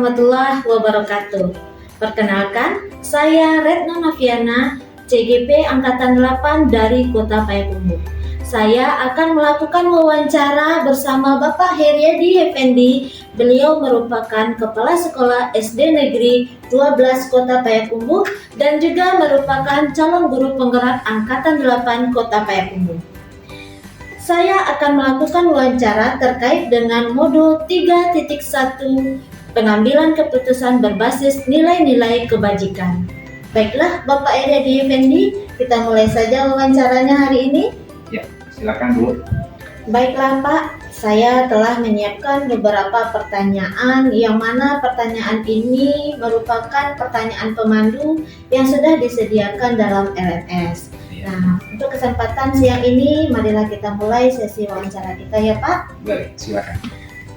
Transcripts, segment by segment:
warahmatullahi wabarakatuh. Perkenalkan, saya Retno Noviana, CGP Angkatan 8 dari Kota Payakumbuh. Saya akan melakukan wawancara bersama Bapak Heriadi Effendi. Beliau merupakan Kepala Sekolah SD Negeri 12 Kota Payakumbuh dan juga merupakan calon guru penggerak Angkatan 8 Kota Payakumbuh. Saya akan melakukan wawancara terkait dengan modul 3.1 pengambilan keputusan berbasis nilai-nilai kebajikan. Baiklah Bapak Heriadi Effendi, kita mulai saja wawancaranya hari ini. Ya, silakan Bu. Baiklah Pak, saya telah menyiapkan beberapa pertanyaan yang mana pertanyaan ini merupakan pertanyaan pemandu yang sudah disediakan dalam LMS. Nah, untuk kesempatan siang ini, marilah kita mulai sesi wawancara kita ya Pak. Baik, silakan.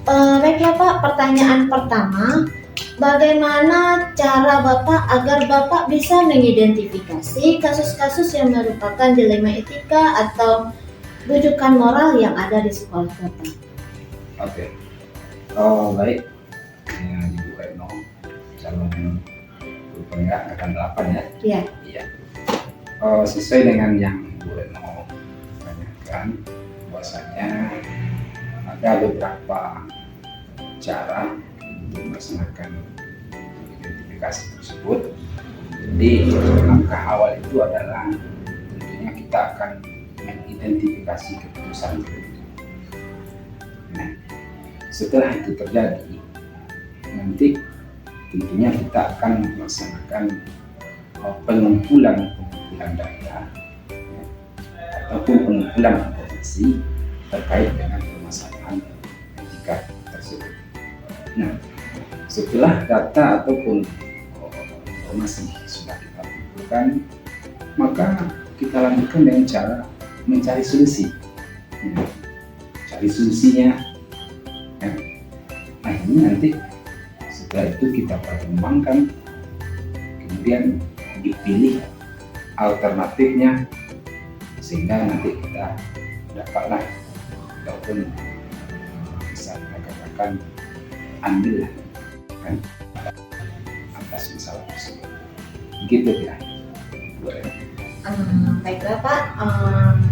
Baiklah Pak, pertanyaan pertama, bagaimana cara Bapak agar Bapak bisa mengidentifikasi kasus-kasus yang merupakan dilema etika atau rujukan moral yang ada di sekolah Bapak? Oke. Baik. Ini Ibu Retno, calon guru penggerak Angkatan 8 ya. Iya. Iya. Sesuai dengan yang Bu Retno tanyakan, bahwasanya ada beberapa cara untuk melaksanakan identifikasi tersebut. Jadi langkah awal itu adalah tentunya kita akan mengidentifikasi keputusan itu. Nah, setelah itu terjadi, nanti tentunya kita akan melaksanakan pengumpulan data ya, ataupun pengumpulan informasi terkait dengan permasalahan etika tersebut. Nah, setelah data ataupun informasi sudah kita kumpulkan, maka kita lanjutkan dengan cara mencari solusi. Cari solusinya. Nah, ini nanti setelah itu kita pertimbangkan, kemudian dipilih alternatifnya sehingga nanti kita dapatlah ataupun bisa kita katakan ambil kan atas masalah tersebut. Begitu ya. Baiklah Pak,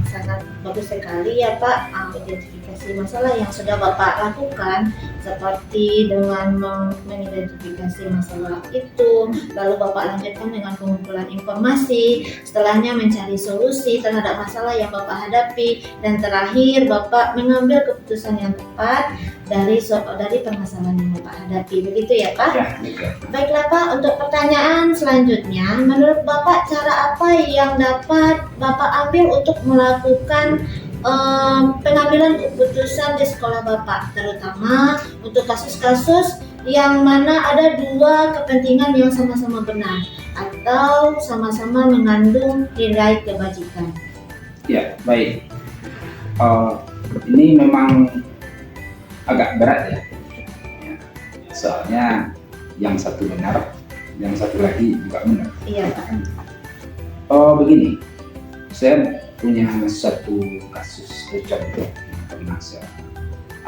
sangat bagus sekali ya Pak identifikasi masalah yang sudah Bapak lakukan, seperti dengan mengidentifikasi masalah itu, lalu Bapak lanjutkan dengan pengumpulan informasi, setelahnya mencari solusi terhadap masalah yang Bapak hadapi, dan terakhir Bapak mengambil keputusan yang tepat dari permasalahan yang Bapak hadapi. Begitu ya Pak? Ya, betul. Baiklah Pak, untuk pertanyaan selanjutnya, menurut Bapak cara apa yang dapat Bapak ambil untuk melakukan pengambilan keputusan di sekolah Bapak, terutama untuk kasus-kasus yang mana ada dua kepentingan yang sama-sama benar atau sama-sama mengandung nilai kebajikan? Ya, baik. Ini memang agak berat ya. Soalnya yang satu benar, yang satu lagi juga benar. Iya Pak. Begini, saya punya satu kasus contoh yang pernah saya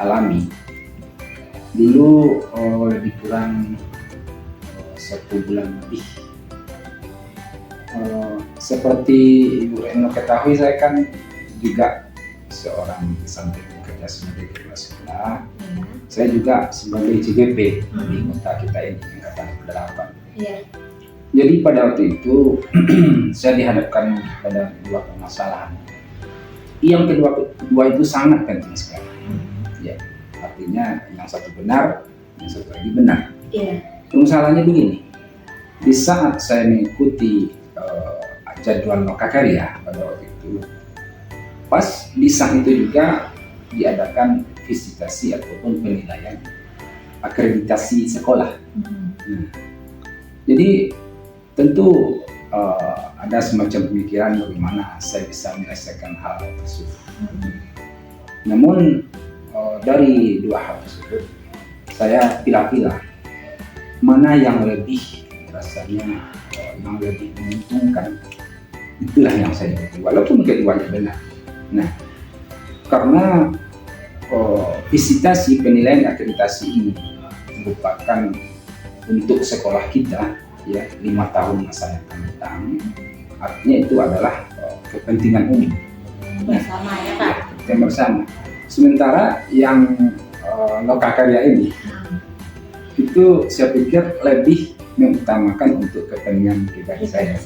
alami. Dulu lebih kurang 1 bulan lebih. Seperti Ibu Retno ketahui, saya kan juga seorang samping bekerja sebagai kepala sekolah. Saya juga sebagai CGP di kota kita ini, Angkatan 8. Iya. Jadi pada waktu itu saya dihadapkan pada dua permasalahan. Yang kedua itu sangat penting sekali. Ya, artinya yang satu benar, yang satu lagi benar. Iya. Permasalahannya begini. Di saat saya mengikuti jadwal lokakarya pada waktu itu, pas di saat itu juga diadakan visitasi ataupun penilaian akreditasi sekolah. Jadi tentu ada semacam pemikiran bagaimana saya bisa menyelesaikan hal tersebut. Namun dari dua hal tersebut saya pilih-pilih mana yang lebih rasanya yang lebih menguntungkan, itulah yang saya pilih walaupun keduanya benar. Nah, karena visitasi penilaian akreditasi ini merupakan untuk sekolah kita ya 5 tahun masa yang akan datang, artinya itu adalah kepentingan umum bersama ya Pak. kepentingan bersama. Sementara yang lokakarya ini itu saya pikir lebih mengutamakan untuk kepentingan pribadi saya.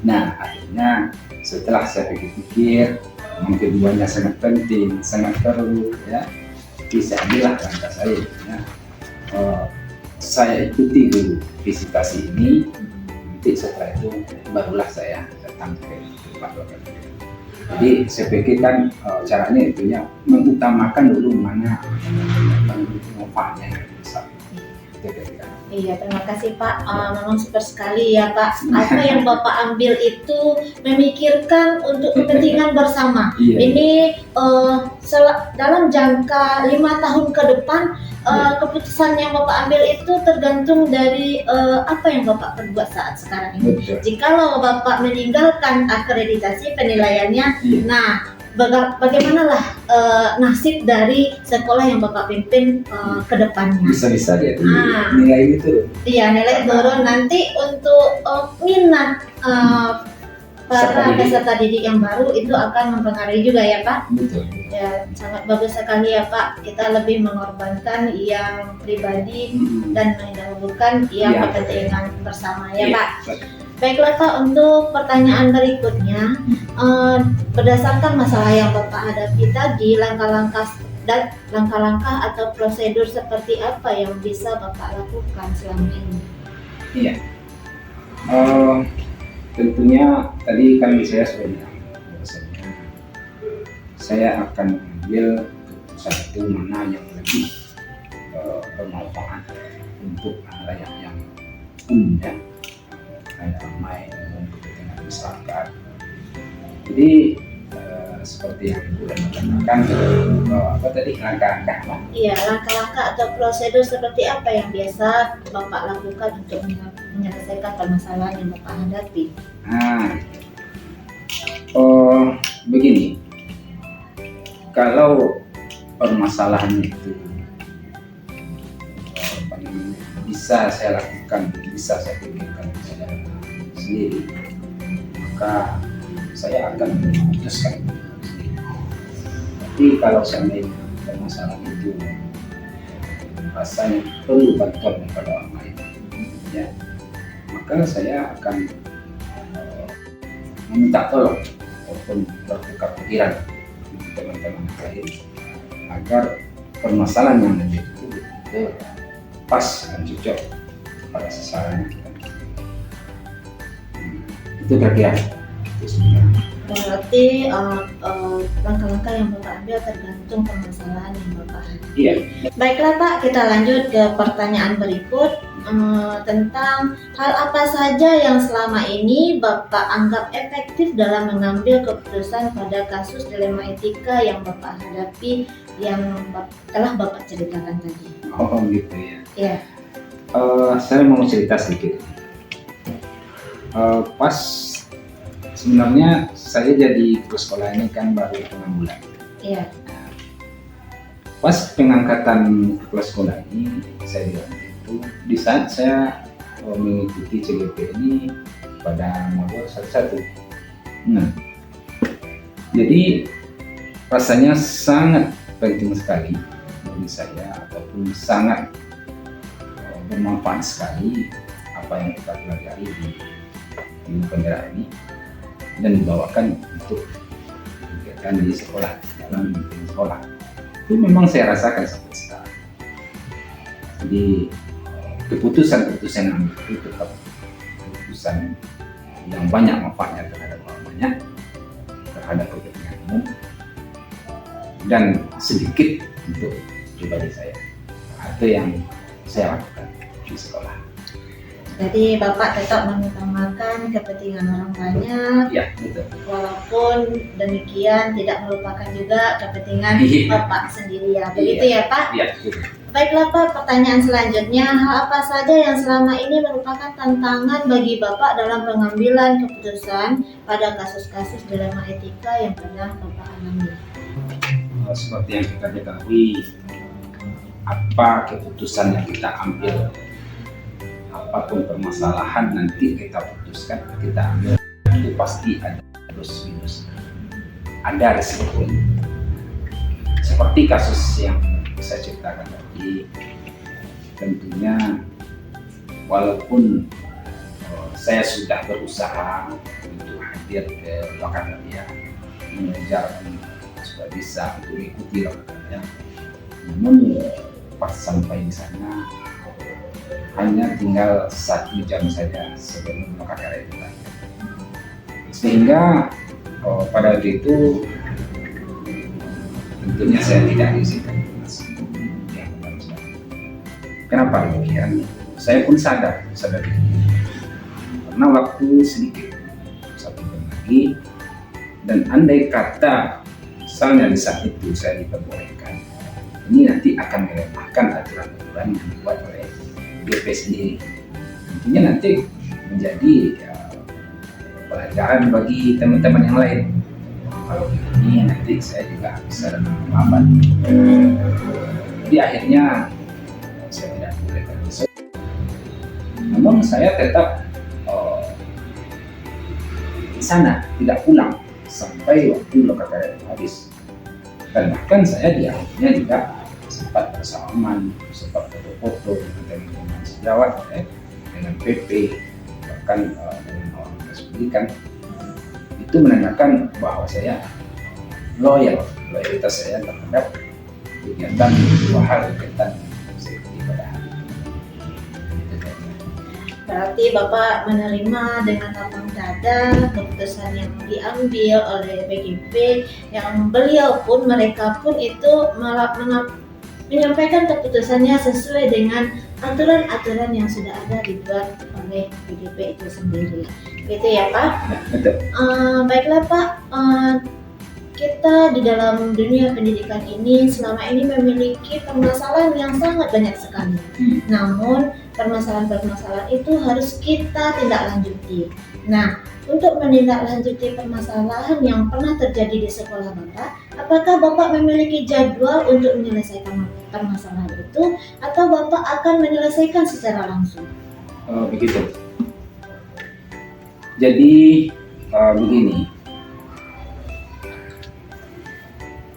Nah, akhirnya setelah saya pikir-pikir, yang keduanya sangat penting, sangat perlu, ya, bisa ambillah langkah saya. Ya. Saya ikuti dulu visitasi ini, nanti setelah itu barulah saya datang ke tempat lokal. Jadi saya pikir kan caranya itu ya mengutamakan dulu mana manfaatnya yang besar. Iya, terima kasih Pak. Memang super sekali ya Pak. Apa yang Bapak ambil itu memikirkan untuk kepentingan bersama. Iya. Ini dalam jangka 5 tahun ke depan, keputusan yang Bapak ambil itu tergantung dari apa yang Bapak perbuat saat sekarang ini. Betul. Jikalau Bapak meninggalkan akreditasi penilaiannya, Iya. nah bagaimanalah nasib dari sekolah yang Bapak pimpin ke depannya? Bisa-bisa dia Ah. nilai itu. Iya, nilai turun nanti untuk minat para peserta didik yang baru itu akan mempengaruhi juga ya Pak. Betul. Ya, sangat bagus sekali ya Pak. Kita lebih mengorbankan yang pribadi dan mendahulukan yang Iya. kepentingan bersama ya Iya. Pak. Baiklah Pak, untuk pertanyaan berikutnya, berdasarkan masalah yang Bapak hadapi tadi, langkah-langkah atau prosedur seperti apa yang bisa Bapak lakukan selama ini? Iya. Tentunya tadi kan saya sudah bilang bahwasanya saya akan mengambil keputusan itu mana yang lebih bermanfaat untuk rakyat yang umum ya, rakyat ramai dengan kepentingan masyarakat. Jadi seperti yang Ibu katakan, apa tadi langkah-langkah Pak? Iya, langkah-langkah atau prosedur seperti apa yang biasa Bapak lakukan untuk menyelesaikan permasalahan yang Bapak hadapi? Begini, kalau permasalahannya itu bisa saya lakukan, bisa saya pikirkan saya sendiri, maka saya akan memutuskan sendiri. Tapi kalau seandainya permasalahan itu rasanya perlu bantuan daripada orang lain, ya, maka saya akan meminta tolong ataupun bertukar pikiran dengan teman-teman lain agar permasalahan yang ada itu betul pas dan cocok pada sasaran kita. Itu kira-kira itu sebenarnya. Berarti langkah-langkah yang Bapak ambil tergantung permasalahan yang Bapak hadapi. Iya. Baiklah Pak, kita lanjut ke pertanyaan berikut tentang hal apa saja yang selama ini Bapak anggap efektif dalam mengambil keputusan pada kasus dilema etika yang Bapak hadapi yang telah Bapak ceritakan tadi. Oh gitu ya. Iya. Saya mau cerita sedikit. Pas sebenarnya saya jadi kepala sekolah ini kan baru 6 bulan. Iya. Pas pengangkatan kepala sekolah ini saya bilang itu di saat saya mengikuti CGP ini pada nomor 11. Nah, jadi rasanya sangat penting sekali bagi saya ataupun sangat bermanfaat sekali apa yang kita pelajari di penggerak ini dan dibawakan untuk diberikan di sekolah, dalam bimbingan sekolah. Itu memang saya rasakan sampai sekarang. Jadi keputusan-keputusan yang itu tetap keputusan yang banyak manfaatnya terhadap orang banyak, terhadap kepentingan umum, dan sedikit untuk pribadi saya. Itu yang saya lakukan di sekolah. Jadi Bapak tetap mengutamakan kepentingan orang banyak, Ya, betul. walaupun demikian tidak melupakan juga kepentingan Iya. Bapak sendiri ya. Begitu ya Pak? Ya, betul. Baiklah Pak, pertanyaan selanjutnya, hal apa saja yang selama ini merupakan tantangan bagi Bapak dalam pengambilan keputusan pada kasus-kasus dilema etika yang pernah Bapak alami? Seperti yang kita ketahui, apa keputusan yang kita ambil apapun permasalahan nanti kita putuskan, kita ambil, itu pasti ada plus minus, ada resikonya. Seperti kasus yang saya ceritakan tadi, tentunya walaupun saya sudah berusaha untuk hadir ke Lokakarya, mengejar supaya bisa untuk mengikuti Lokakarya, namun pas sampai di sana hanya tinggal 1 jam saja sebelum Lokakarya itu berakhir. Sehingga pada waktu itu tentunya saya tidak diizinkan masuk. Kenapa demikian? Saya pun sadar itu. Karena waktu sedikit, 1 jam lagi, dan andai kata misalnya di saat itu saya diperbolehkan, ini nanti akan melemahkan aturan-aturan yang dibuat oleh GP sendiri. Tentunya nanti menjadi pelajaran bagi teman-teman yang lain. Kalau ini nanti saya juga bisa dalam pemahaman. Jadi akhirnya saya tidak boleh besok. Namun saya tetap di sana, tidak pulang sampai waktu Lokakarya habis. Dan bahkan saya di akhirnya juga sempat bersalaman, sempat foto-foto dengan teman-teman sejawat, dengan PP, bahkan dengan orang dinas pendidikan. Itu menandakan bahwa saya loyalitas saya terhadap kegiatan 2 hal berkaitan safety pada hari ini. Berarti Bapak menerima dengan lapang dada keputusan yang diambil oleh BGP, yang mereka pun itu menyampaikan keputusannya sesuai dengan aturan-aturan yang sudah ada dibuat oleh BGP itu sendiri. Gitu ya Pak? Betul. Baiklah Pak, kita di dalam dunia pendidikan ini selama ini memiliki permasalahan yang sangat banyak sekali. Namun permasalahan-permasalahan itu harus kita tindak lanjuti. Nah, untuk menindaklanjuti permasalahan yang pernah terjadi di sekolah Bapak, apakah Bapak memiliki jadwal untuk menyelesaikan permasalahan itu, atau Bapak akan menyelesaikan secara langsung? Begitu. Jadi begini,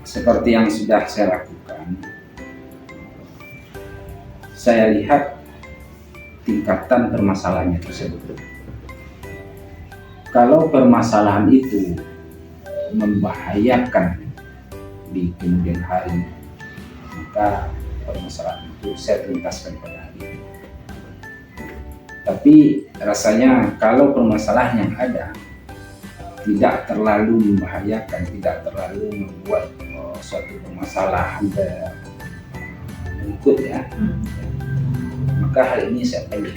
seperti yang sudah saya lakukan, saya lihat tingkatan permasalahannya tersebut. Kalau permasalahan itu membahayakan di kemudian hari, maka permasalahan itu saya tuntaskan pada hari ini. Tapi rasanya kalau permasalahan yang ada tidak terlalu membahayakan, tidak terlalu membuat suatu permasalahan berikut ya, maka hal ini saya pilih.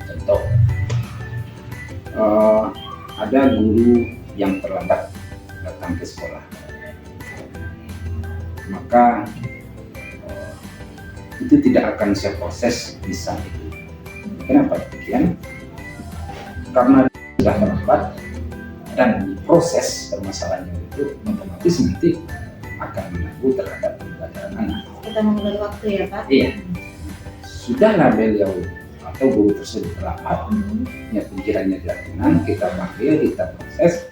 Contoh, ada guru yang terlambat datang ke sekolah, maka itu tidak akan saya proses di saat itu. Kenapa demikian? Karena sudah terlambat dan proses permasalahannya itu otomatis nanti akan mengganggu terhadap pembelajaran anak. Kita mengulur waktu ya Pak? Iya. Sudahlah beliau atau guru tersebut terlambat, ya pikirannya tidak tenang, kita panggil, kita proses.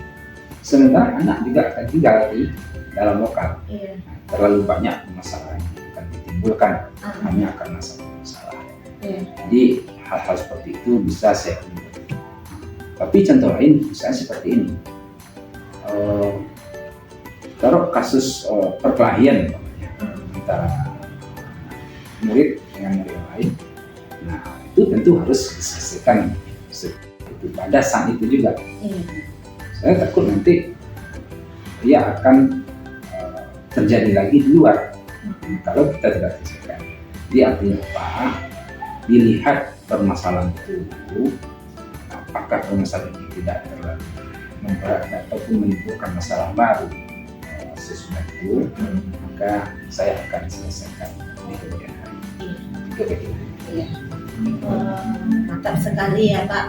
Sementara anak juga akan tinggal di dalam lokal. Iya. Terlalu banyak permasalahan yang akan ditimbulkan hanya karena satu masalah. Iya. Jadi hal-hal seperti itu bisa saya hindari. Tapi contoh lain misalnya seperti ini. Kalau kasus perkelahian antara murid dengan murid lain, nah itu tentu harus diselesaikan itu pada saat itu juga. Saya takut nanti dia akan terjadi lagi di luar kalau kita tidak selesaikan. Jadi artinya apa? Dilihat permasalahan itu, apakah permasalahan ini tidak terlalu memberat ataupun menimbulkan masalah baru sesudah itu, maka saya akan selesaikan di kemudian hari. Iya. Mantap sekali ya Pak.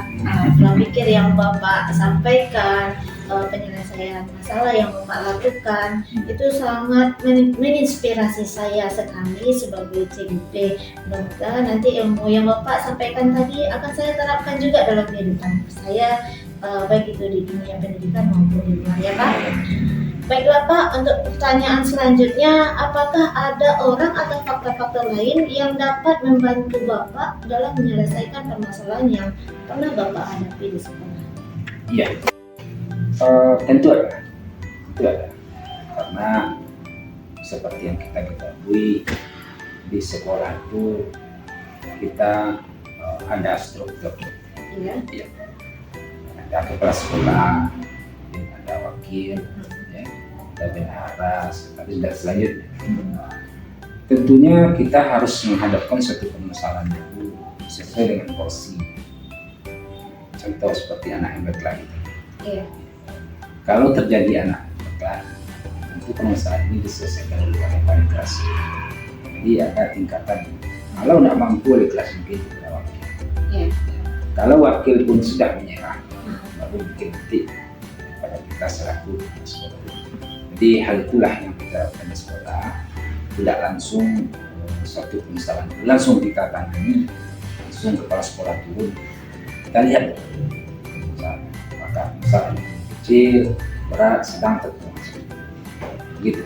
Pola pikir yang Bapak sampaikan, penyelesaian penyelesaian masalah yang Bapak lakukan itu sangat menginspirasi saya sekali sebagai CGP. Mudah-mudahan nanti ilmu yang Bapak sampaikan tadi akan saya terapkan juga dalam kehidupan saya, baik itu di dunia pendidikan maupun di luar, ya Pak. Baiklah Pak, untuk pertanyaan selanjutnya, apakah ada orang atau faktor-faktor lain yang dapat membantu Bapak dalam menyelesaikan permasalahan yang pernah Bapak hadapi di sekolah? Iya, tentu ada. Karena seperti yang kita ketahui, di sekolah itu kita ada struktur. Iya. Ada kepala sekolah, ada wakil, ada bendahara, dan selanjutnya. Tentunya kita harus menghadapkan suatu permasalahan itu sesuai dengan porsi. Contoh seperti anak yang berkelahi. Iya. Kalau terjadi anak berkelahi, tentu permasalahan ini diselesaikan oleh yang paling keras. Jadi ada tingkatan. Kalau tidak mampu oleh kelas mungkin kepada wakil. Iya. Kalau wakil pun sudah menyerah, baru bikin titik pada kita selaku sekolah. Jadi hal itulah yang kita lakukan di sekolah, tidak langsung suatu permasalahan langsung kita tangani, langsung kepala sekolah turun, kita lihat apakah masalah kecil, berat, sedang, tertentu, gitu.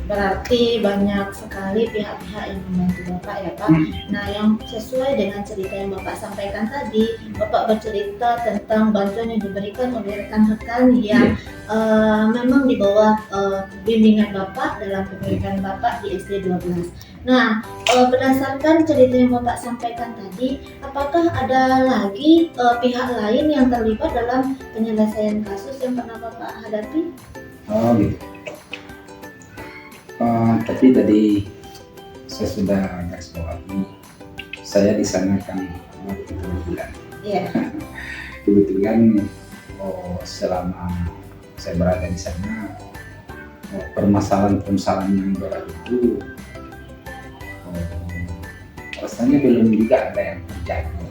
Berarti banyak sekali pihak-pihak yang membantu Bapak, ya Pak. Nah, yang sesuai dengan cerita yang Bapak sampaikan tadi, Bapak bercerita tentang bantuan yang diberikan oleh rekan-rekan yang memang di bawah bimbingan Bapak dalam pendidikan Bapak di SD 12. Nah, berdasarkan cerita yang Bapak sampaikan tadi, apakah ada lagi pihak lain yang terlibat dalam penyelesaian kasus yang pernah Bapak hadapi? Oh gitu. Tapi tadi saya sudah garis bawahi, saya di sana kan kebetulan. Iya. Kebetulan selama saya berada di sana, permasalahan yang berat itu rasanya belum juga ada yang terjadi.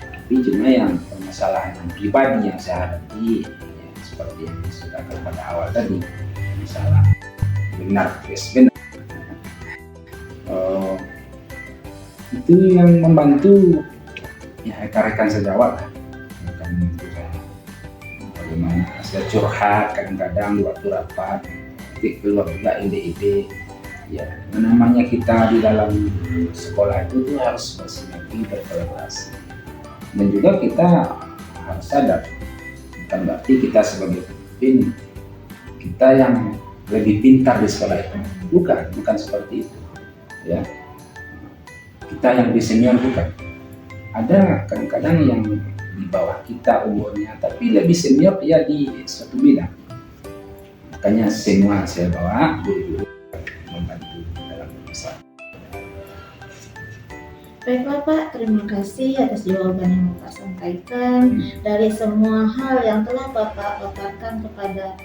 Tapi cuma yang permasalahan yang pribadi yang saya hadapi, ya, seperti yang sudah pada awal tadi, misalnya benar. Itu yang membantu ya rekan-rekan sejawat lah. Bagaimana saya curhat kadang-kadang waktu rapat, nanti keluar juga ide-ide. Ya, namanya kita di dalam sekolah itu tuh harus bersinergi, berkolaborasi. Dan juga kita harus sadar, bukan berarti kita sebagai pemimpin kita yang lebih pintar di sekolah itu, bukan seperti itu, ya. Kita yang lebih senior bukan. Ada kadang-kadang yang di bawah kita umurnya, tapi lebih senior ya di suatu bidang. Makanya semua saya bawa guru-guru membantu dalam perusahaan. Baiklah Pak, terima kasih atas jawaban yang Bapak sampaikan. Dari semua hal yang telah Bapak paparkan kepada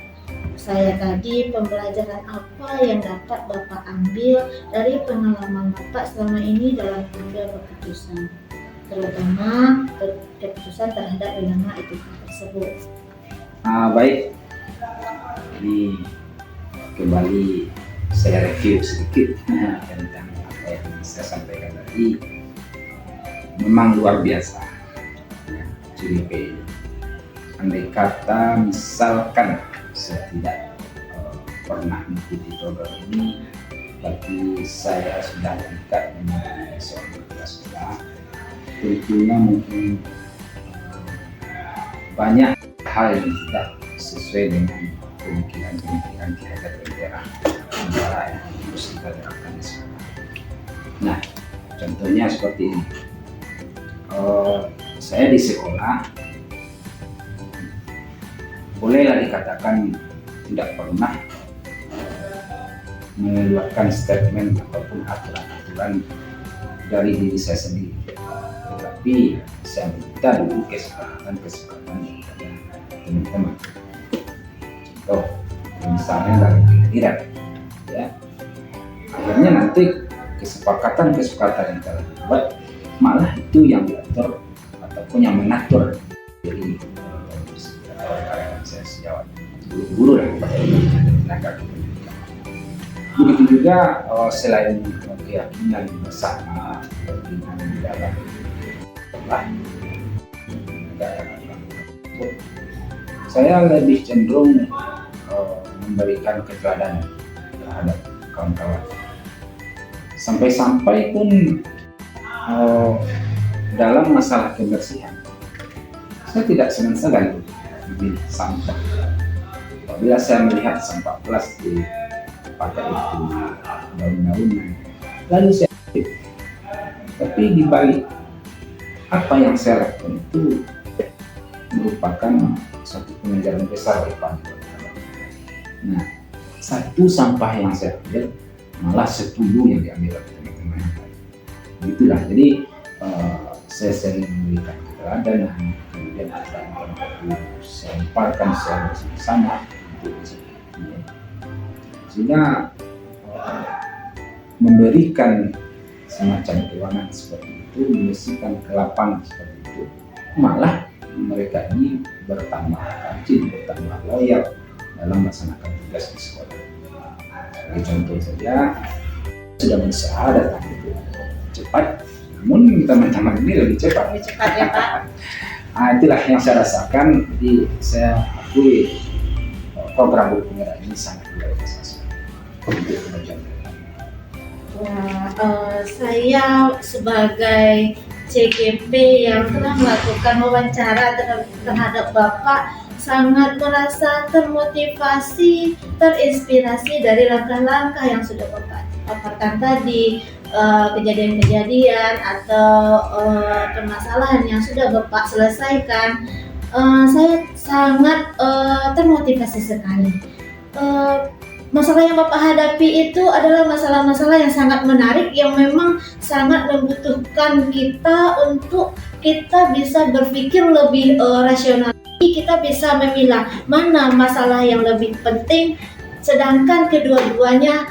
saya tadi, pembelajaran apa yang dapat Bapak ambil dari pengalaman Bapak selama ini dalam mengambil keputusan, terutama keputusan terhadap dilema etika tersebut. Baik, ini kembali saya review sedikit tentang apa yang saya sampaikan tadi. Memang luar biasa CGP. Andai kata misalkan saya tidak pernah mengikuti program ini, tapi saya sudah dekat dengan seorang kepala sekolah, tentunya mungkin banyak hal yang tidak sesuai dengan pemikiran kita daerah yang harus kita terapkan di sekolah. Nah, contohnya seperti ini. Saya di sekolah bolehlah dikatakan tidak pernah mengeluarkan statement ataupun aturan dari diri saya sendiri, tetapi saya minta dulu kesepakatan kepada teman-teman. Contoh, misalnya dari pengadilan, ya, akhirnya nanti kesepakatan yang telah dibuat malah itu yang diatur ataupun yang mengatur dari rekan-rekan saya. sejawat guru lah tenaga kependidikan. Begitu juga selain keyakinan bersama kepentingan di dalam saya lebih cenderung memberikan keteladanan terhadap kawan-kawan. Sampai-sampai pun dalam masalah kebersihan, saya tidak segan-segan memilih sampah. Apabila saya melihat sampah plastik, apakah itu daun-daunan, lalu saya aktif. Tapi di balik apa yang saya lakukan itu merupakan satu pengajaran besar depan. Nah, satu sampah yang saya ambil malah 10 yang diambil oleh teman-teman. Begitulah. Jadi saya sering memberikan keteladanan, kemudian ada yang saya lemparkan secara bersama untuk disiplin. Sehingga memberikan semacam ruangan seperti itu, membersihkan ke lapangan seperti itu, malah mereka ini bertambah rajin, bertambah loyal dalam melaksanakan tugas di sekolah. Sebagai contoh saja, sudah berusaha datang itu cepat, namun teman-teman ini lebih cepat. Lebih cepat ya Pak. Itulah yang saya rasakan. Jadi saya akui program guru penggerak ini sangat luar biasa untuk kemajuan. Saya sebagai CGP yang telah melakukan wawancara terhadap Bapak sangat merasa termotivasi, terinspirasi dari langkah-langkah yang sudah Bapak paparkan tadi, kejadian-kejadian atau permasalahan yang sudah Bapak selesaikan. Saya sangat termotivasi sekali. Masalah yang Bapak hadapi itu adalah masalah-masalah yang sangat menarik, yang memang sangat membutuhkan kita untuk kita bisa berpikir lebih rasional. Kita bisa memilah mana masalah yang lebih penting, sedangkan kedua-duanya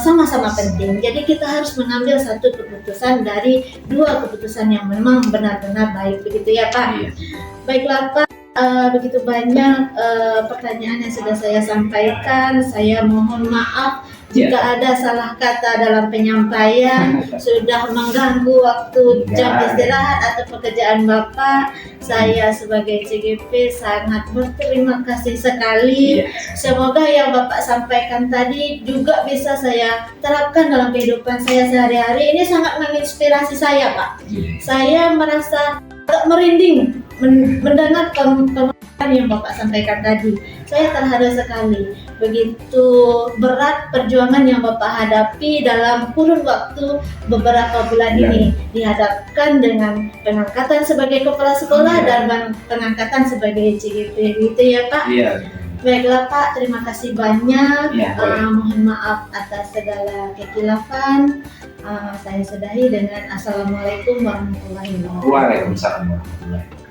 sama-sama penting. Jadi kita harus mengambil satu keputusan dari dua keputusan yang memang benar-benar baik, begitu ya Pak? Iya. Baiklah Pak. Begitu banyak pertanyaan yang sudah saya sampaikan. Saya mohon maaf jika ada salah kata dalam penyampaian, sudah mengganggu waktu jam istirahat atau pekerjaan Bapak. Saya sebagai CGP sangat berterima kasih sekali. Semoga yang Bapak sampaikan tadi juga bisa saya terapkan dalam kehidupan saya sehari-hari. Ini sangat menginspirasi saya Pak. Saya merasa agak merinding mendengar pemaparan yang Bapak sampaikan tadi. Saya terharu sekali. Begitu berat perjuangan yang Bapak hadapi dalam kurun waktu beberapa bulan ini, dihadapkan dengan pengangkatan sebagai kepala sekolah dan pengangkatan sebagai CGP, gitu ya Pak? Iya. Baiklah Pak, terima kasih banyak. Ya, mohon maaf atas segala kekilafan. Saya sudahi dengan Assalamualaikum warahmatullahi wabarakatuh. Waalaikumsalam warahmatullahi wabarakatuh.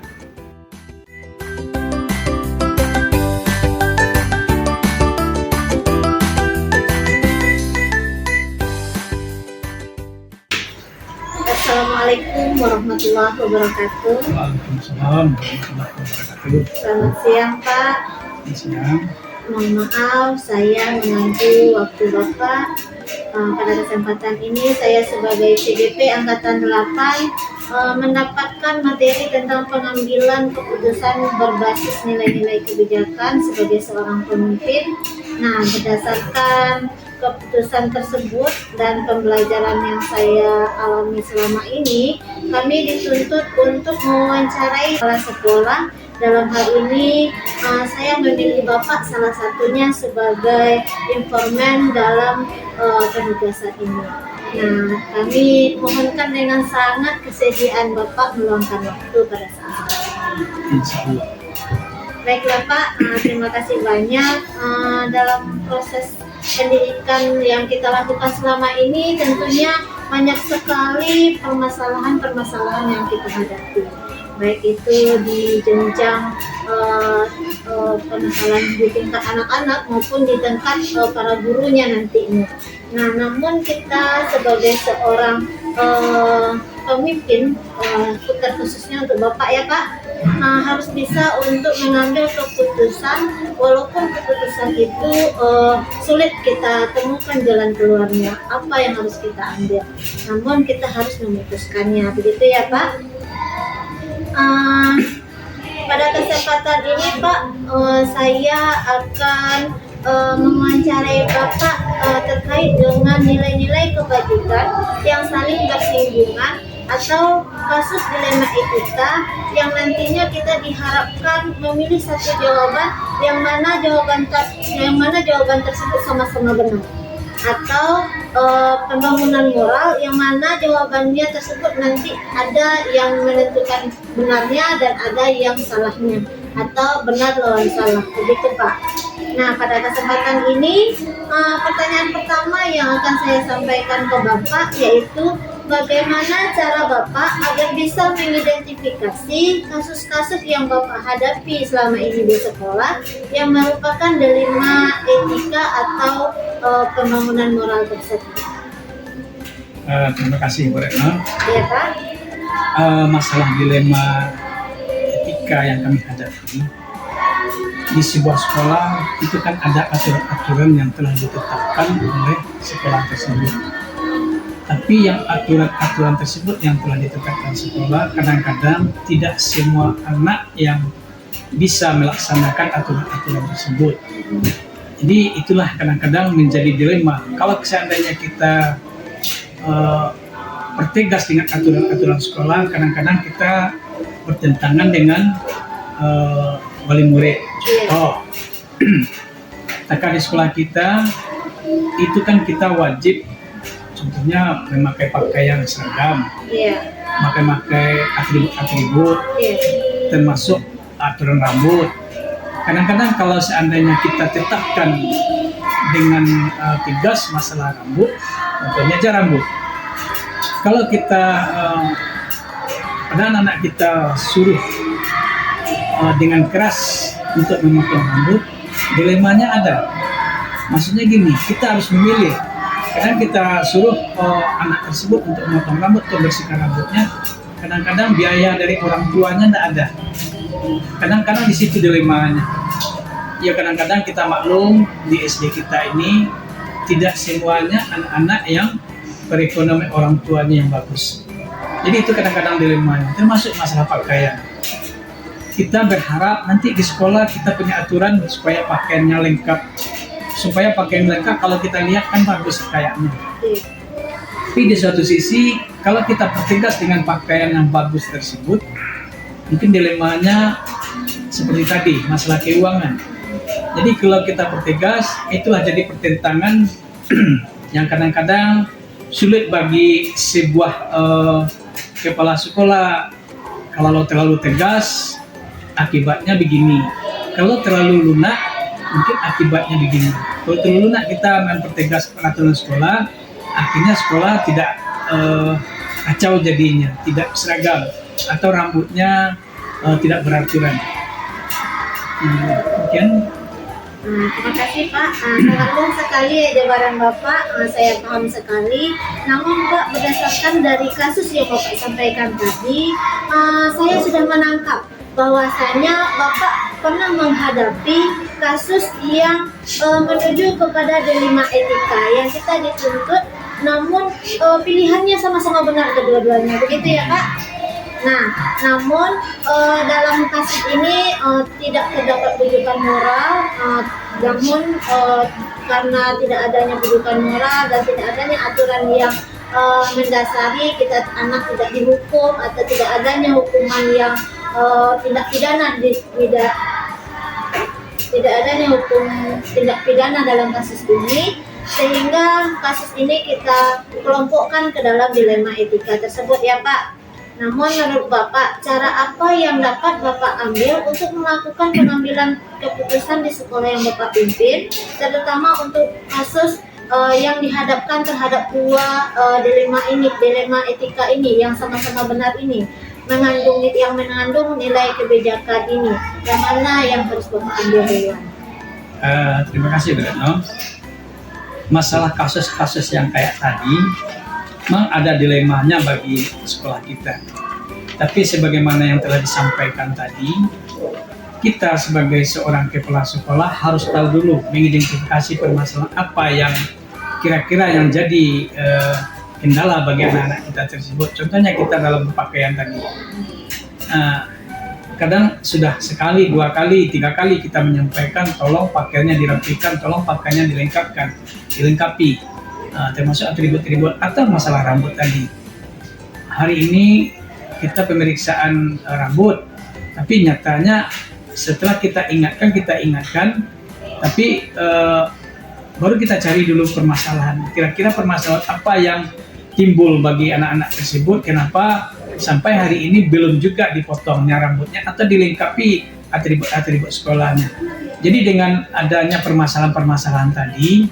Assalamualaikum warahmatullahi wabarakatuh. Waalaikumsalam warahmatullahi wabarakatuh. Selamat siang Pak. Siang. Mohon maaf saya mengganggu waktu Bapak. Pada kesempatan ini saya sebagai CGP Angkatan 8 mendapatkan materi tentang pengambilan keputusan berbasis nilai-nilai kebijakan sebagai seorang pemimpin. Nah, berdasarkan keputusan tersebut dan pembelajaran yang saya alami selama ini, kami dituntut untuk mewawancarai kepala sekolah. Dalam hal ini saya memilih Bapak salah satunya sebagai informan dalam penugasan ini. Nah, kami mohonkan dengan sangat kesediaan Bapak meluangkan waktu pada saat ini. Insyaallah. Baiklah Pak, terima kasih banyak. Dalam proses pendidikan yang kita lakukan selama ini tentunya banyak sekali permasalahan-permasalahan yang kita hadapi, baik itu di jenjang permasalahan di tingkat anak-anak maupun di tingkat para gurunya nantinya. Nah, namun kita sebagai seorang pemimpin, khususnya untuk Bapak ya Pak, harus bisa untuk mengambil keputusan walaupun keputusan itu sulit kita temukan jalan keluarnya, apa yang harus kita ambil, namun kita harus memutuskannya, begitu ya Pak. Pada kesempatan ini Pak, saya akan mewawancarai Bapak terkait dengan nilai-nilai kebajikan yang saling bersinggungan atau kasus dilema etika yang nantinya kita diharapkan memilih satu jawaban yang mana jawaban tersebut sama-sama benar, atau pembangunan moral yang mana jawabannya tersebut nanti ada yang menentukan benarnya dan ada yang salahnya, atau benar lawan salah, begitu Pak. Nah, pada kesempatan ini pertanyaan pertama yang akan saya sampaikan ke Bapak yaitu bagaimana cara Bapak agar bisa mengidentifikasi kasus-kasus yang Bapak hadapi selama ini di sekolah yang merupakan dilema etika atau pembangunan moral tersebut. Terima kasih Bu Retno. Iya Pak. Masalah dilema etika yang kami hadapi di sebuah sekolah itu kan ada aturan-aturan yang telah ditetapkan oleh sekolah tersebut. Tapi yang aturan-aturan tersebut yang telah ditetapkan sekolah kadang-kadang tidak semua anak yang bisa melaksanakan aturan-aturan tersebut. Jadi itulah kadang-kadang menjadi dilema. Kalau seandainya kita bertegas dengan aturan-aturan sekolah, kadang-kadang kita bertentangan dengan wali murid. Contoh, di sekolah kita itu kan kita wajib, contohnya memakai pakaian seragam, memakai atribut-atribut, termasuk aturan rambut. Kadang-kadang kalau seandainya kita tetapkan dengan tegas masalah rambut, contohnya aja rambut. Kalau kita pada anak-anak kita suruh dengan keras untuk memotong rambut, dilemanya ada. Maksudnya gini, kita harus memilih. Kadang kita suruh anak tersebut untuk memotong rambut atau bersihkan rambutnya, kadang-kadang biaya dari orang tuanya tidak ada. Kadang-kadang di situ dilemanya. Ya kadang-kadang kita maklum di SD kita ini tidak semuanya anak-anak yang perekonomian orang tuanya yang bagus. Jadi itu kadang-kadang dilemanya, termasuk masalah pakaian. Kita berharap nanti di sekolah kita punya aturan supaya pakaiannya lengkap. Supaya pakaian lengkap kalau kita lihat kan bagus kayaknya. Tapi di suatu sisi kalau kita pertegas dengan pakaian yang bagus tersebut, mungkin dilemanya seperti tadi masalah keuangan. Jadi kalau kita pertegas, itulah jadi pertentangan yang kadang-kadang sulit bagi sebuah kepala sekolah. Kalau terlalu tegas, akibatnya begini. Kalau terlalu lunak, mungkin akibatnya begini. Kalau terlalu lunak kita mempertegas peraturan sekolah, akhirnya sekolah tidak kacau jadinya, tidak seragam, atau rambutnya tidak beraturan. Mungkin. Terima kasih Pak, sangat sekali jawaban Bapak, saya paham sekali. Namun Pak, berdasarkan dari kasus yang Bapak sampaikan tadi, saya sudah menangkap bahwasanya Bapak pernah menghadapi kasus yang menuju kepada dilema etika yang kita dituntut, namun pilihannya sama-sama benar kedua-duanya, begitu ya Pak? Nah, namun dalam kasus ini tidak terdapat rujukan moral, namun karena tidak adanya rujukan moral dan tidak adanya aturan yang mendasari kita anak tidak dihukum atau tidak adanya hukuman yang tindak pidana tidak adanya hukum tindak pidana dalam kasus ini, sehingga kasus ini kita kelompokkan ke dalam dilema etika tersebut ya Pak. Namun menurut Bapak, cara apa yang dapat Bapak ambil untuk melakukan pengambilan keputusan di sekolah yang Bapak pimpin, terutama untuk kasus yang dihadapkan terhadap dua dilema etika ini yang sama-sama benar ini, mengandung nilai kebijakan ini, yang mana yang harus Bapak ambil duluan? Terima kasih Bu Retno. Masalah kasus-kasus yang kayak tadi memang ada dilemanya bagi sekolah kita. Tapi sebagaimana yang telah disampaikan tadi, kita sebagai seorang kepala sekolah harus tahu dulu mengidentifikasi permasalahan apa yang kira-kira yang jadi kendala bagi anak-anak kita tersebut. Contohnya kita dalam pakaian tadi. Kadang sudah sekali, 2 kali, 3 kali kita menyampaikan tolong pakaiannya dirapikan, tolong pakaiannya dilengkapi, termasuk atribut-atribut atau masalah rambut tadi. Hari ini kita pemeriksaan rambut, tapi nyatanya setelah kita ingatkan, tapi baru kita cari dulu permasalahan. Kira-kira permasalahan apa yang timbul bagi anak-anak tersebut, kenapa sampai hari ini belum juga dipotongnya rambutnya atau dilengkapi atribut-atribut sekolahnya. Jadi dengan adanya permasalahan-permasalahan tadi,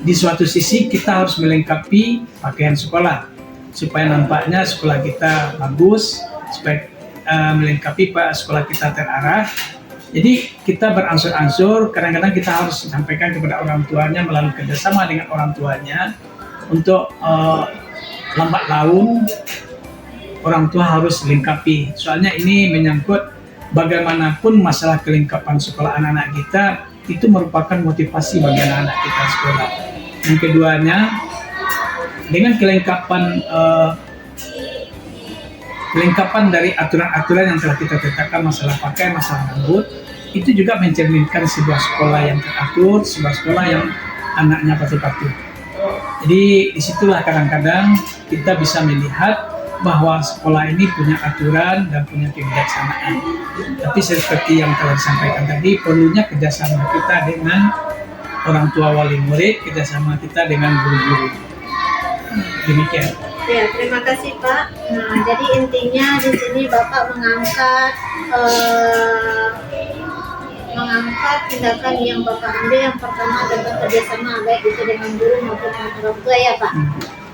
di suatu sisi kita harus melengkapi pakaian sekolah supaya nampaknya sekolah kita bagus, supaya melengkapi sekolah kita terarah. Jadi kita beransur-ansur, kadang-kadang kita harus sampaikan kepada orang tuanya melalui kerjasama dengan orang tuanya untuk lambat laun orang tua harus lengkapi. Soalnya ini menyangkut bagaimanapun masalah kelengkapan sekolah anak-anak kita itu merupakan motivasi bagi anak-anak kita sekolah. Yang keduanya, dengan kelengkapan dari aturan-aturan yang telah kita tetapkan masalah pakaian, masalah rambut, itu juga mencerminkan sebuah sekolah yang teratur, sebuah sekolah yang anaknya patuh-patuh. Jadi disitulah kadang-kadang kita bisa melihat bahwa sekolah ini punya aturan dan punya kebijaksanaan. Tapi seperti yang telah disampaikan tadi, perlunya kerjasama kita dengan orang tua wali murid, kerjasama kita dengan guru-guru. Demikian. Ya, terima kasih Pak. Nah, jadi intinya di sini Bapak mengangkat tindakan yang Bapak ambil yang pertama tentang kerjasama baik itu dengan guru maupun dengan orang tua ya Pak.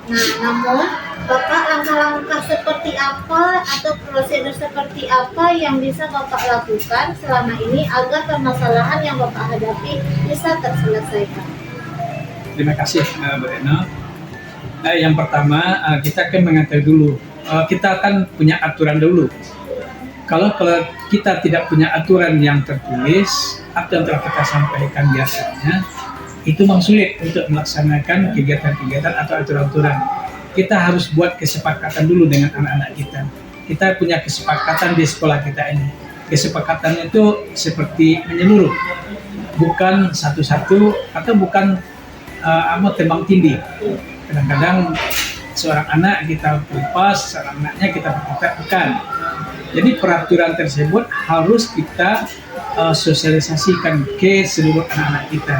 Nah, namun Bapak langkah-langkah seperti apa atau prosedur seperti apa yang bisa Bapak lakukan selama ini agar permasalahan yang Bapak hadapi bisa terselesaikan? Terima kasih Bu Ena. Yang pertama kita akan mengetahui dulu, kita akan punya aturan dulu. Kalau kita tidak punya aturan yang tertulis atau yang telah kita sampaikan biasanya, itu memang sulit untuk melaksanakan kegiatan-kegiatan atau aturan-aturan. Kita harus buat kesepakatan dulu dengan anak-anak kita. Kita punya kesepakatan di sekolah kita ini. Kesepakatannya itu seperti menyeluruh, bukan satu-satu atau bukan tebang tindih. Kadang-kadang seorang anak kita lepas, seorang anaknya kita bukan. Jadi peraturan tersebut harus kita sosialisasikan ke seluruh anak-anak kita.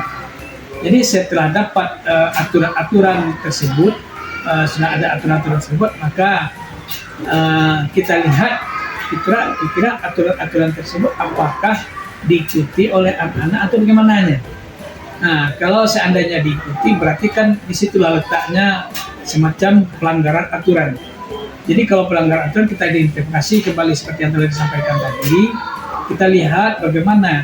Jadi setelah dapat aturan-aturan tersebut, sudah ada aturan-aturan tersebut, maka kita lihat kira-kira aturan-aturan tersebut apakah diikuti oleh anak-anak atau bagaimananya. Nah, kalau seandainya diikuti, berarti kan disitulah letaknya semacam pelanggaran aturan. Jadi kalau pelanggaran aturan kita identifikasi kembali seperti yang telah disampaikan tadi, kita lihat bagaimana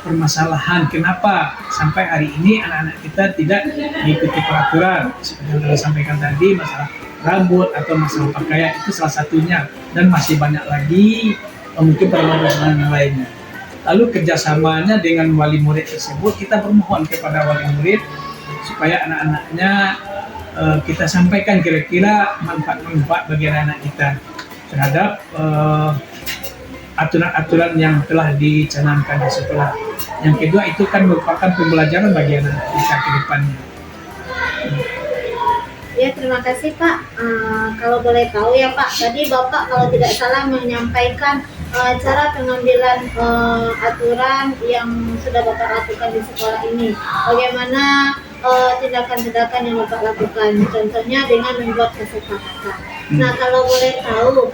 permasalahan kenapa sampai hari ini anak-anak kita tidak mengikuti peraturan seperti yang telah disampaikan tadi, masalah rambut atau masalah pakaian itu salah satunya, dan masih banyak lagi mungkin permasalahan yang lainnya. Lalu kerjasamanya dengan wali murid tersebut, kita bermohon kepada wali murid supaya anak-anaknya kita sampaikan kira-kira manfaat-manfaat bagi anak-anak kita terhadap aturan-aturan yang telah dicanangkan di sekolah. Yang kedua itu kan merupakan pembelajaran bagi anak kita ke depannya. Ya, terima kasih Pak. Kalau boleh tahu ya Pak, tadi Bapak kalau tidak salah menyampaikan cara pengambilan aturan yang sudah Bapak lakukan di sekolah ini. Bagaimana tindakan-tindakan yang Bapak lakukan, contohnya dengan membuat kesepakatan. Nah, kalau boleh tahu,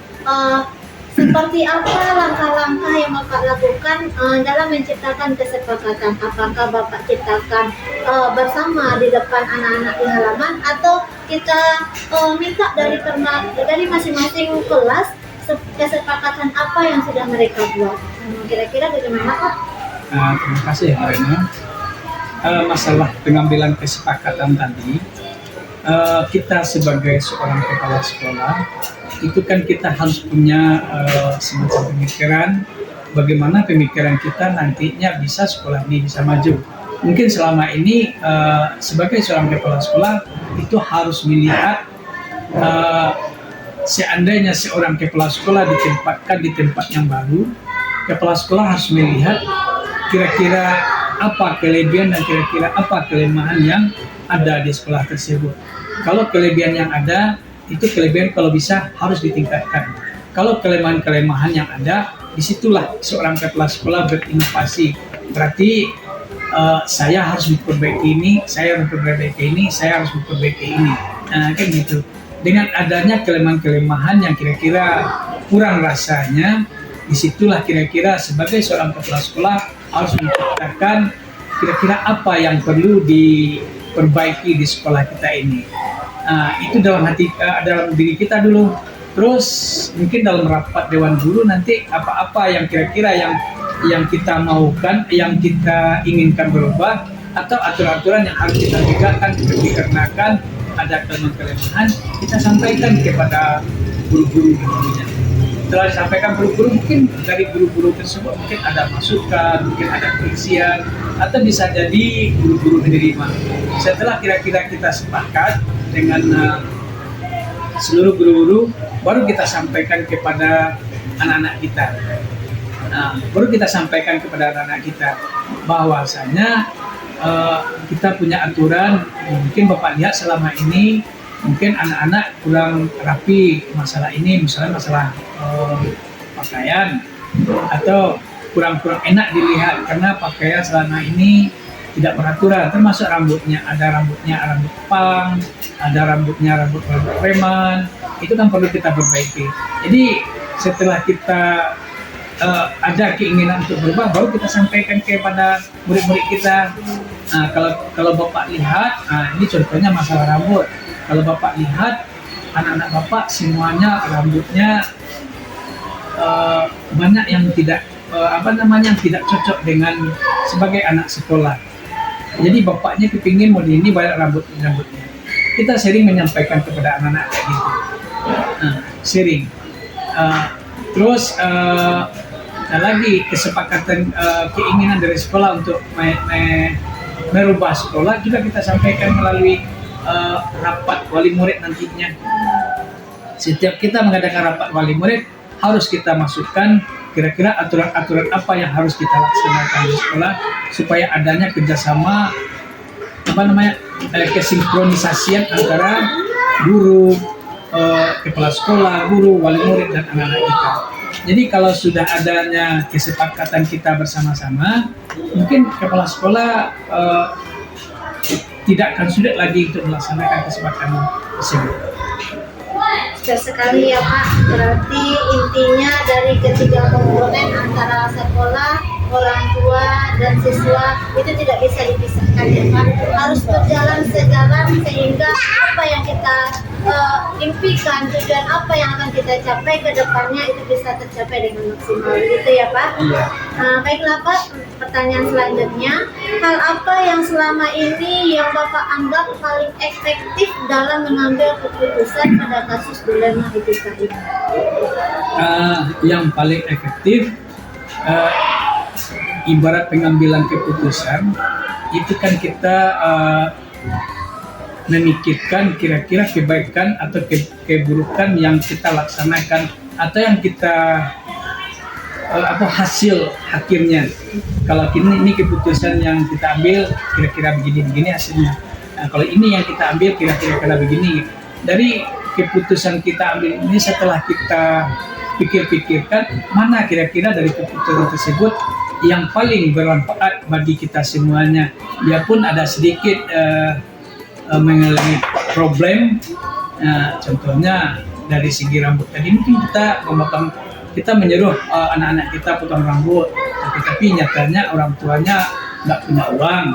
seperti apa langkah-langkah yang Bapak lakukan dalam menciptakan kesepakatan? Apakah Bapak ciptakan bersama di depan anak-anak di halaman, atau kita minta dari masing-masing kelas kesepakatan apa yang sudah mereka buat? Kira-kira bagaimana Pak? Terima kasih Rena. Masalah pengambilan kesepakatan tadi, kita sebagai seorang kepala sekolah itu kan kita harus punya semacam pemikiran bagaimana pemikiran kita nantinya bisa sekolah ini bisa maju. Mungkin selama ini sebagai seorang kepala sekolah itu harus melihat seandainya seorang kepala sekolah ditempatkan di tempat yang baru, kepala sekolah harus melihat kira-kira apa kelebihan dan kira-kira apa kelemahan yang ada di sekolah tersebut. Kalau kelebihan yang ada, itu kelebihan kalau bisa harus ditingkatkan. Kalau kelemahan-kelemahan yang ada, disitulah seorang kepala sekolah berinovasi. Berarti saya harus memperbaiki ini, saya harus memperbaiki ini, saya harus memperbaiki ini. Nah, kan gitu. Dengan adanya kelemahan-kelemahan yang kira-kira kurang rasanya, disitulah kira-kira sebagai seorang kepala sekolah harus menciptakan kira-kira apa yang perlu diperbaiki di sekolah kita ini. Itu dalam diri kita dulu. Terus mungkin dalam rapat dewan guru nanti apa-apa yang kira-kira yang kita maukan, yang kita inginkan berubah, atau aturan-aturan yang harus kita tegakkan dikarenakan ada kelemahan, kita sampaikan kepada guru-guru tentunya. Setelah disampaikan guru-guru, mungkin dari guru-guru tersebut mungkin ada masukan, mungkin ada pengisian, atau bisa jadi guru-guru menerima. Setelah kira-kira kita sepakat dengan seluruh guru-guru, baru kita sampaikan kepada anak-anak kita. Baru kita sampaikan kepada anak-anak kita bahwasanya kita punya aturan. Mungkin Bapak lihat selama ini mungkin anak-anak kurang rapi masalah ini, misalnya masalah pakaian, atau kurang enak dilihat karena pakaian selama ini tidak beraturan, termasuk rambutnya, ada rambut pang, ada rambut preman, itu kan perlu kita perbaiki. Jadi setelah kita ada keinginan untuk berubah, baru kita sampaikan kepada murid-murid kita. Kalau Bapak lihat, ini contohnya masalah rambut. Kalau Bapak lihat, anak-anak Bapak semuanya rambutnya banyak yang tidak tidak cocok dengan sebagai anak sekolah. Jadi bapaknya kepingin mau ini banyak rambutnya. Kita sering menyampaikan kepada anak-anak kayak gitu. Sering. Terus lagi kesepakatan keinginan dari sekolah untuk merubah sekolah juga kita sampaikan melalui rapat wali murid nantinya. Setiap kita mengadakan rapat wali murid harus kita masukkan kira-kira aturan-aturan apa yang harus kita laksanakan di sekolah supaya adanya kerjasama kesinkronisasian antara guru, kepala sekolah, guru, wali murid dan anak-anak kita. Jadi kalau sudah adanya kesepakatan kita bersama-sama, mungkin kepala sekolah tidak akan sulit lagi untuk melaksanakan kesepakatan tersebut. Benar sekali ya Pak, berarti intinya dari ketiga komponen antara sekolah, orang tua, dan siswa itu tidak bisa dipisahkan ya Pak, harus berjalan sejalan sehingga apa yang kita impikan, tujuan apa yang akan kita capai ke depannya itu bisa tercapai dengan maksimal, gitu ya Pak? Iya. Baiklah Pak, pertanyaan selanjutnya, hal apa yang selama ini yang Bapak anggap paling efektif dalam mengambil keputusan pada kasus dilema etika ini? Yang paling efektif ibarat pengambilan keputusan itu kan kita memikirkan kira-kira kebaikan atau keburukan yang kita laksanakan atau yang kita hasil akhirnya. Kalau ini keputusan yang kita ambil kira-kira begini hasilnya. Kalau ini yang kita ambil kira-kira begini. Dari keputusan kita ambil ini setelah kita pikir-pikirkan mana kira-kira dari keputusan tersebut yang paling bermanfaat bagi kita semuanya. Biarpun ada sedikit mengalami problem, contohnya dari segi rambut tadi mungkin kita menyuruh anak-anak kita potong rambut, tapi nyatanya orang tuanya nggak punya uang.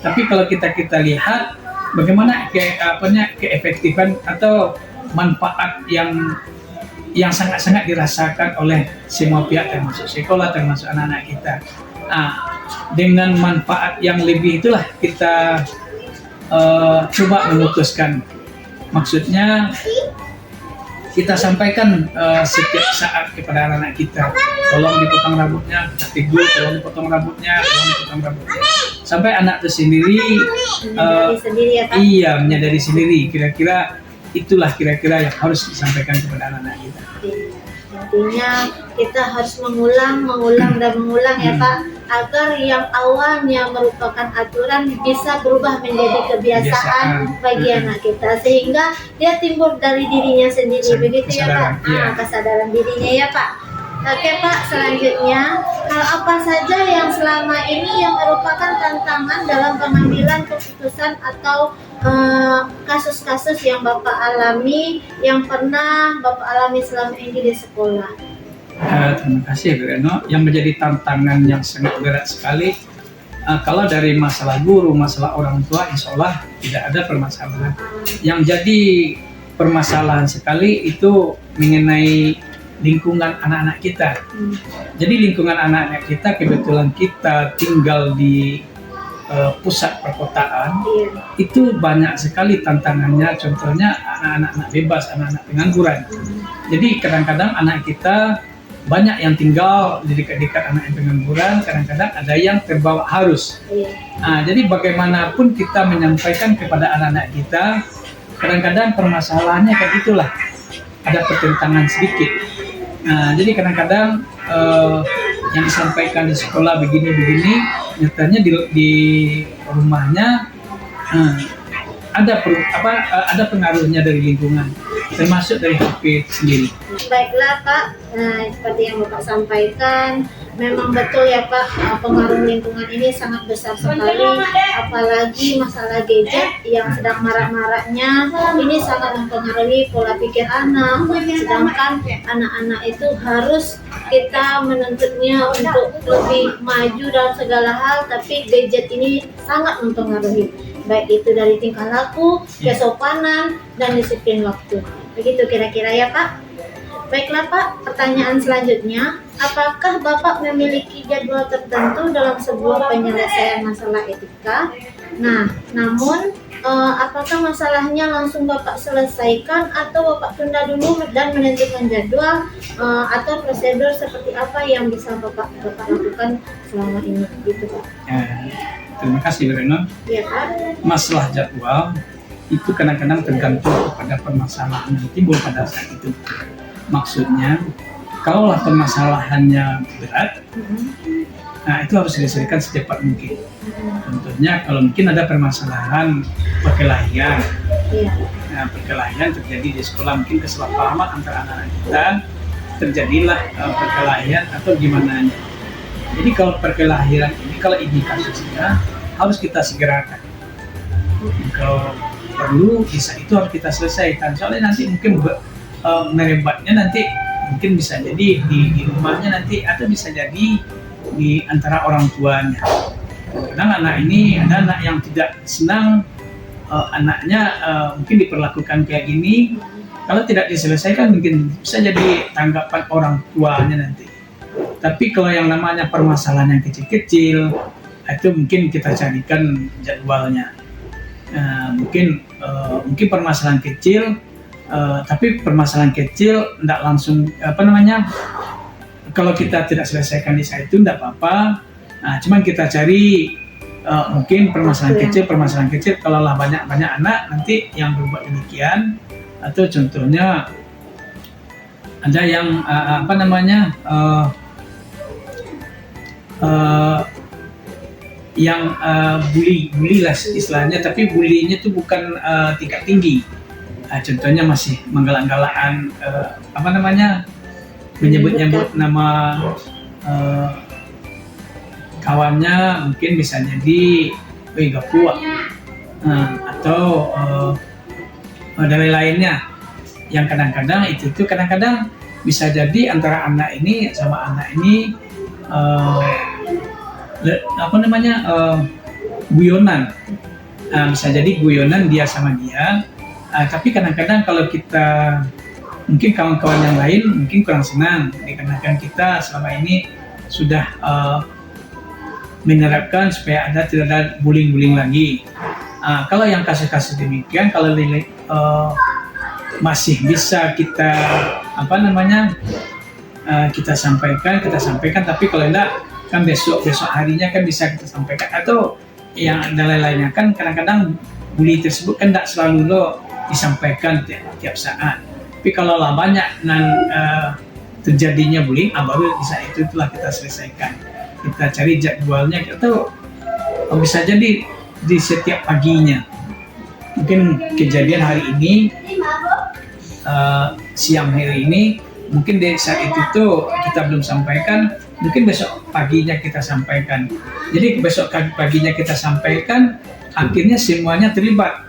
Tapi kalau kita lihat bagaimana keefektifan atau manfaat yang sangat-sangat dirasakan oleh semua pihak termasuk sekolah, termasuk anak-anak kita. Dengan manfaat yang lebih itulah kita coba memutuskan Maksudnya kita sampaikan setiap saat kepada anak-anak kita, tolong dipotong rambutnya, kita tegur, tolong dipotong rambutnya, tolong dipotong rambutnya. Sampai anak itu sendiri, Menyadari sendiri ya Pak. iya menyadari sendiri. Kira-kira itulah kira-kira yang harus disampaikan kepada anak-anak kita. Intinya kita harus mengulang dan mengulang ya Pak, agar yang awalnya merupakan aturan bisa berubah menjadi kebiasaan bagi anak kita, sehingga dia timbul dari dirinya sendiri, begitu ya Pak. Kesadaran dirinya ya Pak. Oke Pak, selanjutnya hal apa saja yang selama ini yang merupakan tantangan dalam pengambilan keputusan atau kasus-kasus yang Bapak alami, yang pernah Bapak alami selama ini di sekolah? Terima kasih Bu Reno. Yang menjadi tantangan yang sangat berat sekali, kalau dari masalah guru, masalah orang tua, insya Allah tidak ada permasalahan. Yang jadi permasalahan sekali itu mengenai lingkungan anak-anak kita. Jadi lingkungan anak-anak kita, kebetulan kita tinggal di pusat perkotaan, itu banyak sekali tantangannya. Contohnya anak-anak bebas, anak-anak pengangguran. Jadi kadang-kadang anak kita banyak yang tinggal di dekat-dekat anak yang pengangguran, kadang-kadang ada yang terbawa arus. Jadi bagaimanapun kita menyampaikan kepada anak-anak kita, kadang-kadang permasalahannya kayak gitulah, ada pertentangan sedikit. Jadi kadang-kadang yang disampaikan di sekolah begini-begini, nyatanya di rumahnya ada pengaruhnya dari lingkungan, termasuk dari HP sendiri. Baiklah Pak, seperti yang Bapak sampaikan, memang betul ya Pak, pengaruh lingkungan ini sangat besar sekali, apalagi masalah gadget yang sedang marak-maraknya, ini sangat mempengaruhi pola pikir anak, sedangkan anak-anak itu harus kita menuntutnya untuk lebih maju dalam segala hal, tapi gadget ini sangat mempengaruhi, baik itu dari tingkah laku, kesopanan, dan disiplin waktu. Begitu kira-kira ya Pak. Baiklah Pak, pertanyaan selanjutnya, apakah Bapak memiliki jadwal tertentu dalam sebuah penyelesaian masalah etika? Nah, namun apakah masalahnya langsung Bapak selesaikan atau Bapak tunda dulu dan menentukan jadwal atau prosedur seperti apa yang bisa Bapak lakukan selama ini, gitu Pak? Terima kasih Bu Reno. Iya Pak. Masalah jadwal itu kadang-kadang tergantung pada permasalahan yang timbul pada saat itu. Maksudnya, kalaulah permasalahannya berat, nah itu harus diselesaikan secepat mungkin. Contohnya, kalau mungkin ada permasalahan perkelahian, nah, perkelahian terjadi di sekolah, mungkin kesalahpahaman antara anak-anak kita, terjadilah perkelahian atau gimana. Jadi kalau perkelahian ini, kalau ini kasusnya, harus kita segerakan. Kalau perlu, bisa itu harus kita selesaikan. Soalnya nanti mungkin merebaknya nanti mungkin bisa jadi di rumahnya nanti, atau bisa jadi di antara orang tuanya. Kadang anak ini ada anak yang tidak senang anaknya mungkin diperlakukan kayak gini. Kalau tidak diselesaikan mungkin bisa jadi tanggapan orang tuanya nanti. Tapi kalau yang namanya permasalahan yang kecil-kecil, itu mungkin kita carikan jadwalnya. Mungkin permasalahan kecil, tapi permasalahan kecil tidak langsung kalau kita tidak selesaikan di saat itu tidak apa-apa. Cuman kita cari mungkin permasalahan kecil kalau lah banyak anak nanti yang berbuat demikian, atau contohnya ada yang yang bully lah istilahnya, tapi bullynya itu bukan tingkat tinggi. Contohnya masih menggalak-galakan menyebut-nyebut nama kawannya, mungkin bisa jadi gapua atau dari lainnya, yang kadang-kadang itu kadang-kadang bisa jadi antara anak ini sama anak ini guyonan, bisa jadi guyonan dia sama dia. Tapi kadang-kadang kalau kita, mungkin kawan-kawan yang lain mungkin kurang senang, dikarenakan kita selama ini sudah menerapkan supaya tidak ada bullying lagi. Kalau yang kasus-kasus demikian, kalau masih bisa kita kita sampaikan, tapi kalau enggak kan besok harinya kan bisa kita sampaikan, atau yang dan lain-lainnya. Kan kadang-kadang bully tersebut kan enggak selalu disampaikan tiap saat, tapi kalau lah banyak terjadinya bullying, baru di saat itulah kita selesaikan. Kita cari jadwalnya, atau bisa jadi di setiap paginya. Mungkin kejadian hari ini, siang hari ini, mungkin di saat itu tuh kita belum sampaikan, mungkin besok paginya kita sampaikan. Jadi besok paginya kita sampaikan, akhirnya semuanya terlibat.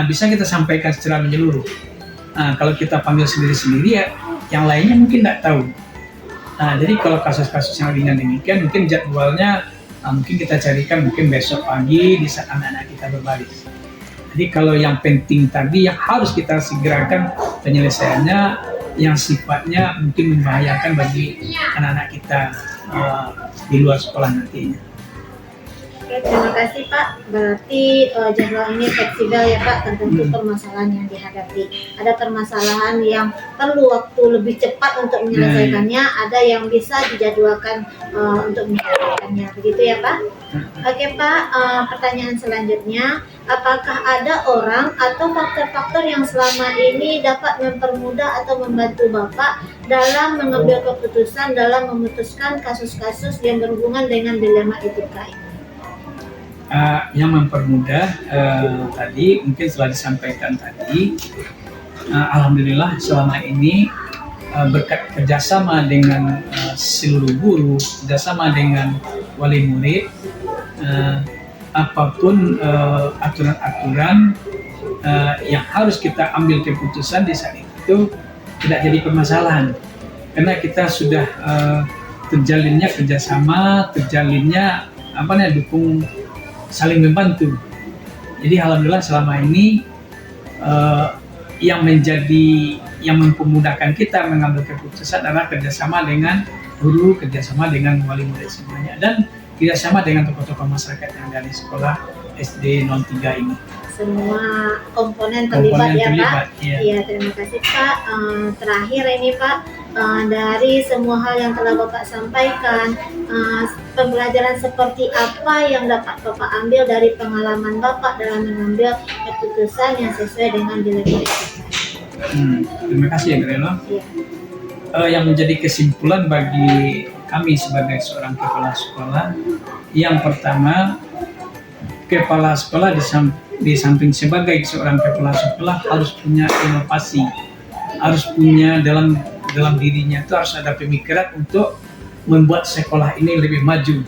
Bisa kita sampaikan secara menyeluruh. Kalau kita panggil sendiri-sendiri ya, yang lainnya mungkin tidak tahu. Jadi kalau kasus-kasus yang ringan demikian, mungkin jadwalnya mungkin kita carikan mungkin besok pagi di saat anak-anak kita berbaris. Jadi kalau yang penting tadi yang harus kita segerakan penyelesaiannya, yang sifatnya mungkin membahayakan bagi anak-anak kita di luar sekolah nantinya. Oke, terima kasih Pak. Berarti jadwal ini fleksibel ya Pak, tergantung permasalahan yang dihadapi. Ada permasalahan yang perlu waktu lebih cepat untuk menyelesaikannya, ada yang bisa dijadwalkan untuk menyelesaikannya. Begitu ya Pak? Oke Pak, pertanyaan selanjutnya, apakah ada orang atau faktor-faktor yang selama ini dapat mempermudah atau membantu Bapak dalam mengambil keputusan dalam memutuskan kasus-kasus yang berhubungan dengan dilema etika ini? Yang mempermudah tadi mungkin setelah disampaikan tadi, alhamdulillah selama ini berkat kerjasama dengan seluruh guru, kerjasama dengan wali murid, apapun aturan-aturan yang harus kita ambil keputusan di saat itu tidak jadi permasalahan, karena kita sudah terjalinnya kerjasama, terjalinnya dukung, saling membantu. Jadi alhamdulillah selama ini yang mempermudahkan kita mengambil keputusan adalah kerjasama dengan guru, kerjasama dengan wali murid semuanya, dan kerjasama dengan tokoh-tokoh masyarakat yang dari sekolah SD 03 ini. Semua komponen terlibat ya Pak. Iya, terima kasih Pak. Terakhir ini Pak, dari semua hal yang telah Bapak sampaikan, pembelajaran seperti apa yang dapat Bapak ambil dari pengalaman Bapak dalam mengambil keputusan yang sesuai dengan dilema etika? Terima kasih ya Greno. Yang menjadi kesimpulan bagi kami sebagai seorang kepala sekolah, yang pertama, kepala sekolah di samping sebagai seorang kepala sekolah harus punya inovasi, harus punya dalam dirinya itu harus ada pemikiran untuk membuat sekolah ini lebih maju,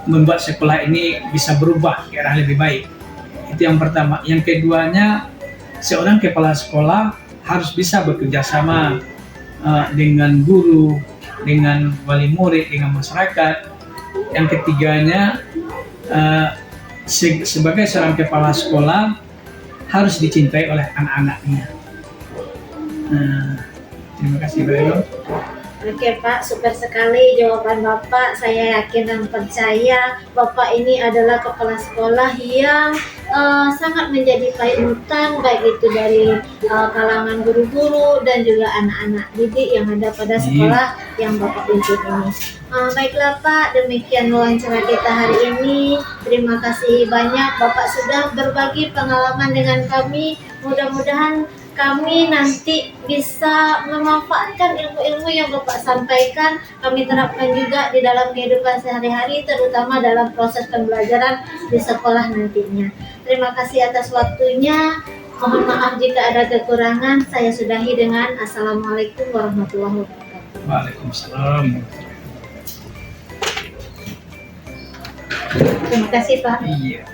membuat sekolah ini bisa berubah ke arah lebih baik. Itu yang pertama. Yang keduanya, seorang kepala sekolah harus bisa bekerja sama dengan guru, dengan wali murid, dengan masyarakat. Yang ketiganya, sebagai seorang kepala sekolah harus dicintai oleh anak-anaknya. Terima kasih Bro. Oke Pak, super sekali jawaban Bapak. Saya yakin dan percaya Bapak ini adalah kepala sekolah yang sangat menjadi panutan, baik itu dari kalangan guru-guru dan juga anak-anak didik yang ada pada sekolah yang Bapak pimpin ini. Baiklah Pak, demikian wawancara kita hari ini. Terima kasih banyak Bapak sudah berbagi pengalaman dengan kami. Mudah-mudahan kami nanti bisa memanfaatkan ilmu-ilmu yang Bapak sampaikan, kami terapkan juga di dalam kehidupan sehari-hari, terutama dalam proses pembelajaran di sekolah nantinya. Terima kasih atas waktunya. Mohon maaf jika ada kekurangan. Saya sudahi dengan Assalamualaikum warahmatullahi wabarakatuh. Waalaikumsalam. Terima kasih Pak. Iya.